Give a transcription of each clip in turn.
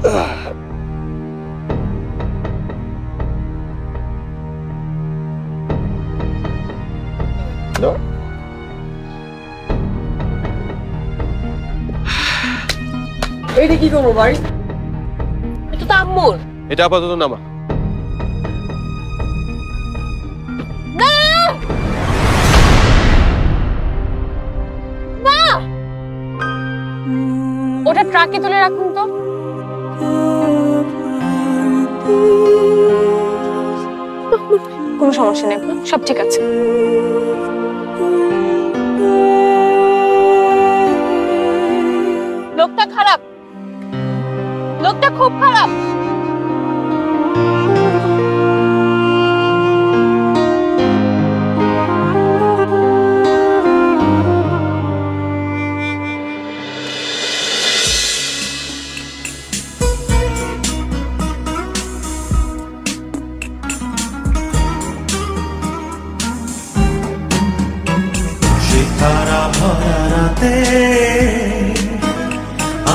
এইটা কি করবো ভাই? এটা তো আম্মুর। এটা আপাতত নামা। ওটা ট্রাকে তুলে রাখুন তো। কোনো সমস্যা নেই, সব ঠিক আছে। লোকটা খারাপ, লোকটা খুব খারাপ।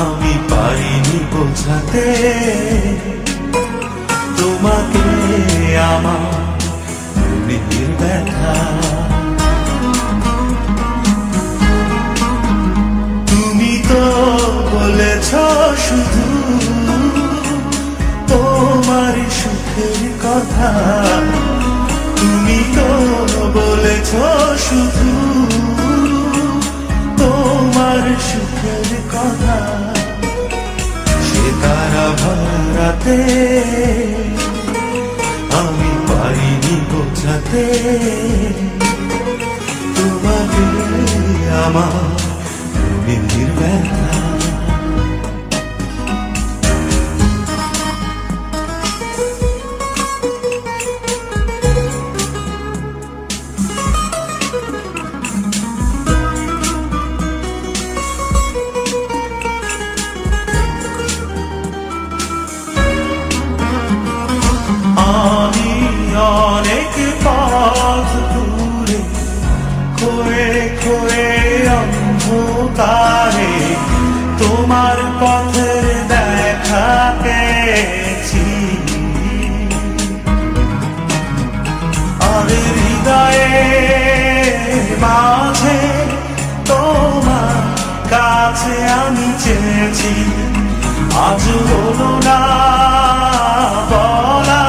আমি পারিনি বোঝাতে তোমাকে আমার মনের ব্যথা। তুমি তো বলেছ শুধু তোমার সুখের কথা, তুমি তো বলেছ শুধু তোমার সুখের কথা। সে তারা ভরাতে আমি পারিনি বোঝাতে তোমাকে আমার মনের ব্যথা। অনেক পথ দূরে খোয়ে খোয়ে অন্ধকারে তোমার পথের দেখা পেয়েছি। আর হৃদয়ে মাঝে তোমার কাছে আমি চেয়েছি। আজ হলো না বলা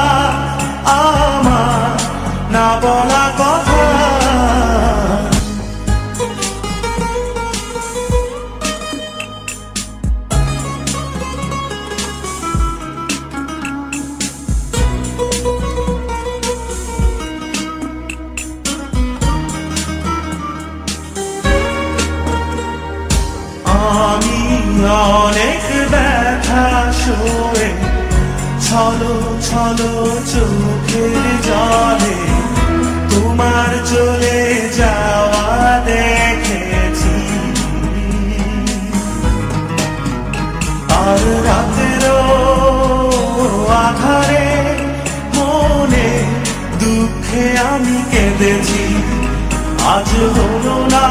আমার না বলা কথা। আমি অনেক ব্যথা সয়ে ছলো ছলো চোখের জলে তোমার চলে যাওয়া দেখেছি। আর রাতেরও আধারে মনে দুঃখে আমি কেঁদেছি। আজ হলো না